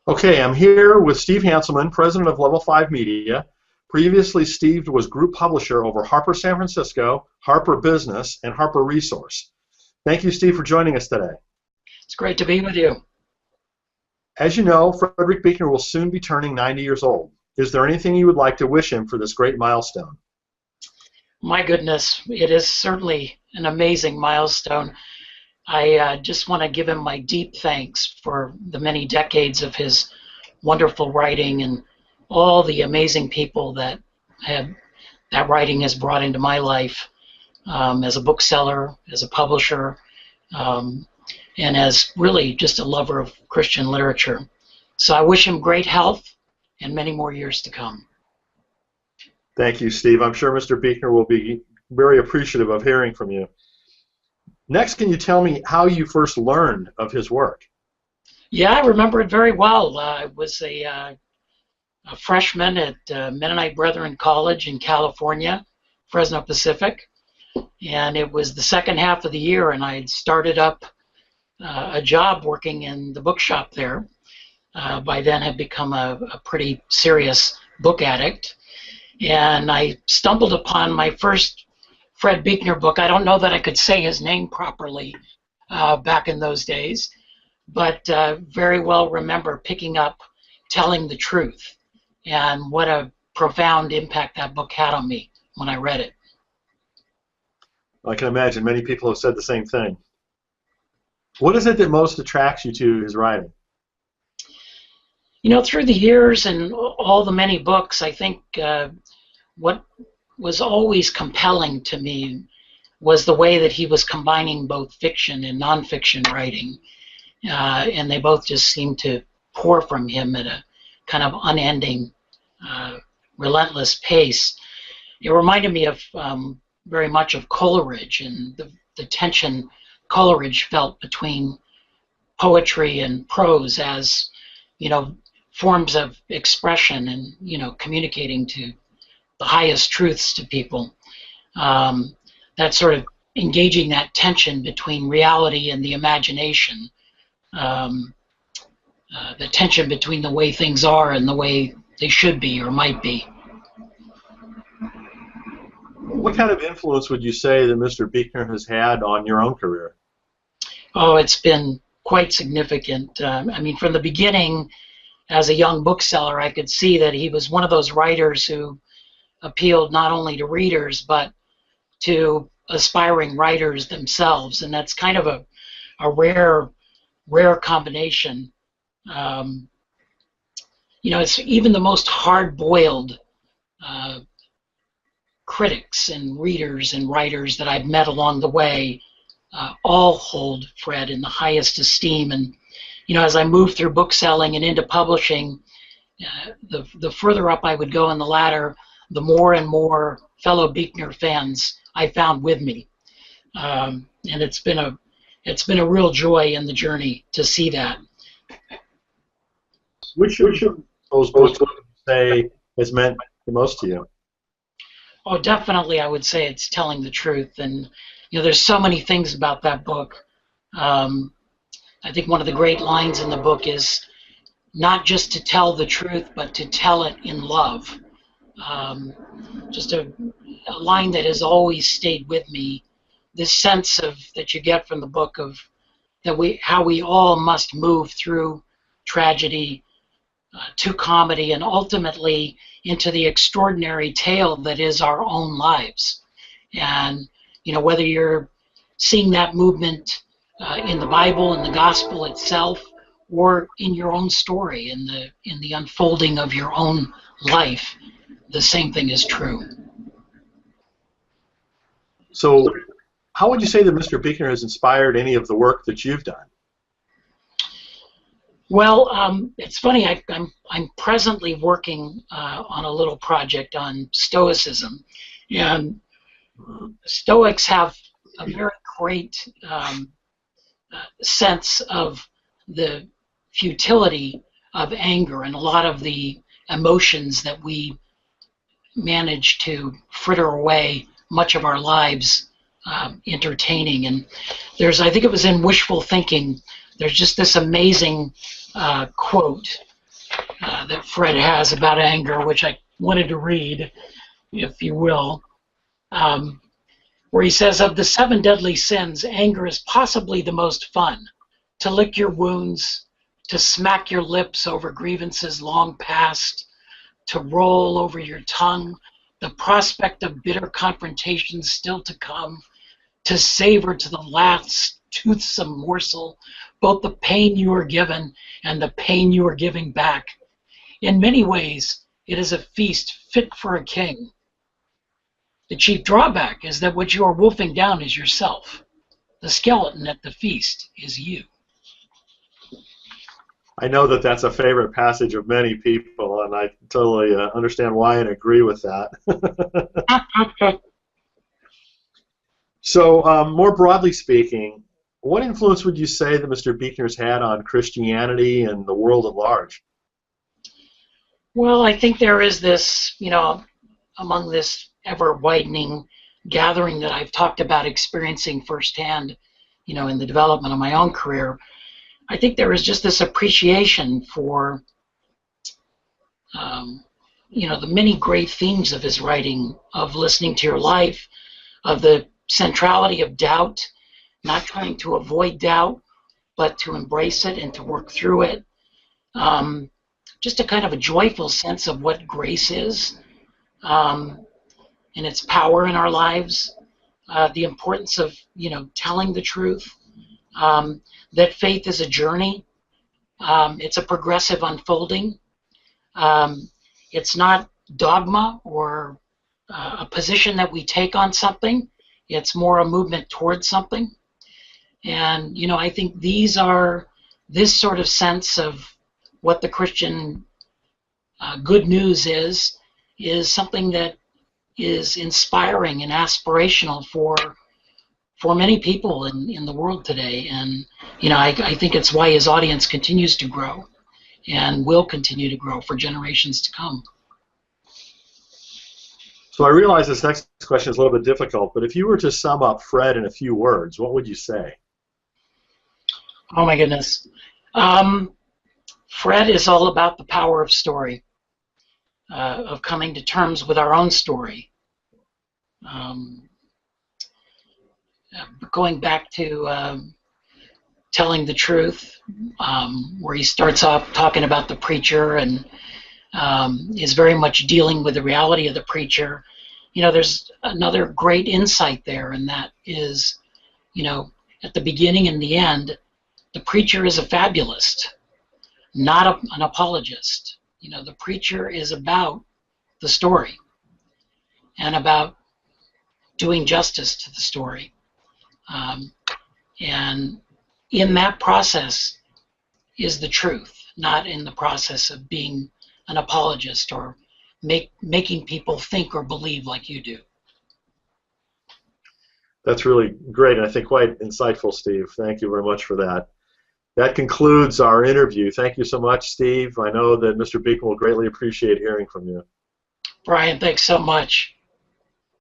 Okay, I'm here with Steve Hanselman, president of LevelFiveMedia. Previously, Steve was group publisher over Harper San Francisco, Harper Business, and Harper Resource. Thank you, Steve, for joining us today. It's great to be with you. As you know, Frederick Buechner will soon be turning 90 years old. Is there anything you would like to wish him for this great milestone? My goodness, it is certainly an amazing milestone. I just want to give him my deep thanks for the many decades of his wonderful writing and all the amazing people that writing has brought into my life as a bookseller, as a publisher, and as really just a lover of Christian literature. So I wish him great health and many more years to come. Thank you, Steve. I'm sure Mr. Buechner will be very appreciative of hearing from you. Next, can you tell me how you first learned of his work? Yeah, I remember it very well. I was a freshman at Mennonite Brethren College in California, Fresno Pacific, and it was the second half of the year, and I had started up a job working in the bookshop there. By then had become a pretty serious book addict, and I stumbled upon my first Fred Buechner book. I don't know that I could say his name properly back in those days, but very well remember picking up Telling the Truth, and what a profound impact that book had on me when I read it. I can imagine many people have said the same thing. What is it that most attracts you to his writing? You know, through the years and all the many books, I think what was always compelling to me was the way that he was combining both fiction and nonfiction writing, and they both just seemed to pour from him at a kind of unending, relentless pace. It reminded me of very much of Coleridge and the tension Coleridge felt between poetry and prose as, you know, forms of expression and, you know, communicating to the highest truths to people. That sort of engaging that tension between reality and the imagination, the tension between the way things are and the way they should be or might be. What kind of influence would you say that Mr. Buechner has had on your own career? Oh, it's been quite significant. I mean, from the beginning, as a young bookseller, I could see that he was one of those writers who appealed not only to readers but to aspiring writers themselves, and that's kind of a rare combination. You know, it's even the most hard-boiled critics and readers and writers that I've met along the way all hold Fred in the highest esteem. And you know, as I moved through bookselling and into publishing, the further up I would go in the ladder, the more and more fellow Buechner fans I found with me, and it's been a real joy in the journey to see that. Which of those books would you say has meant the most to you? Oh, definitely, I would say it's Telling the Truth, and you know, there's so many things about that book. I think one of the great lines in the book is not just to tell the truth, but to tell it in love. Just a line that has always stayed with me. This sense of that you get from the book of how we all must move through tragedy to comedy and ultimately into the extraordinary tale that is our own lives. And you know, whether you're seeing that movement in the Bible and the gospel itself, or in your own story, in the unfolding of your own life, the same thing is true. So, how would you say that Mr. Buechner has inspired any of the work that you've done? Well, it's funny. I'm presently working on a little project on Stoicism, and Stoics have a very great sense of the futility of anger and a lot of the emotions that we manage to fritter away much of our lives entertaining. And I think it was in Wishful Thinking, there's just this amazing quote that Fred has about anger, which I wanted to read, if you will, where he says, of the 7 deadly sins, anger is possibly the most fun. To lick your wounds, to smack your lips over grievances long past, to roll over your tongue the prospect of bitter confrontations still to come, to savor to the last toothsome morsel both the pain you are given and the pain you are giving back. In many ways, it is a feast fit for a king. The chief drawback is that what you are wolfing down is yourself. The skeleton at the feast is you. I know that that's a favorite passage of many people, and I totally understand why and agree with that. So, more broadly speaking, what influence would you say that Mr. Buechner's had on Christianity and the world at large? Well, I think there is this, among this ever-widening gathering that I've talked about experiencing firsthand, in the development of my own career, I think there is just this appreciation for, the many great themes of his writing, of listening to your life, of the centrality of doubt, not trying to avoid doubt, but to embrace it and to work through it. Just a kind of a joyful sense of what grace is, and its power in our lives, the importance of, telling the truth, that faith is a journey, it's a progressive unfolding, it's not dogma or a position that we take on something, it's more a movement towards something. And, I think this sort of sense of what the Christian good news is something that is inspiring and aspirational for many people in the world today. And, I think it's why his audience continues to grow and will continue to grow for generations to come. So I realize this next question is a little bit difficult, but if you were to sum up Fred in a few words, what would you say? Oh my goodness. Fred is all about the power of story, of coming to terms with our own story. Going back to telling the truth, where he starts off talking about the preacher and is very much dealing with the reality of the preacher. There's another great insight there, and that is, at the beginning and the end, the preacher is a fabulist, not an apologist. The preacher is about the story and about doing justice to the story. And in that process is the truth, not in the process of being an apologist or making people think or believe like you do. That's really great, and I think quite insightful, Steve. Thank you very much for that. That concludes our interview. Thank you so much, Steve. I know that Mr. Buechner will greatly appreciate hearing from you. Brian, thanks so much.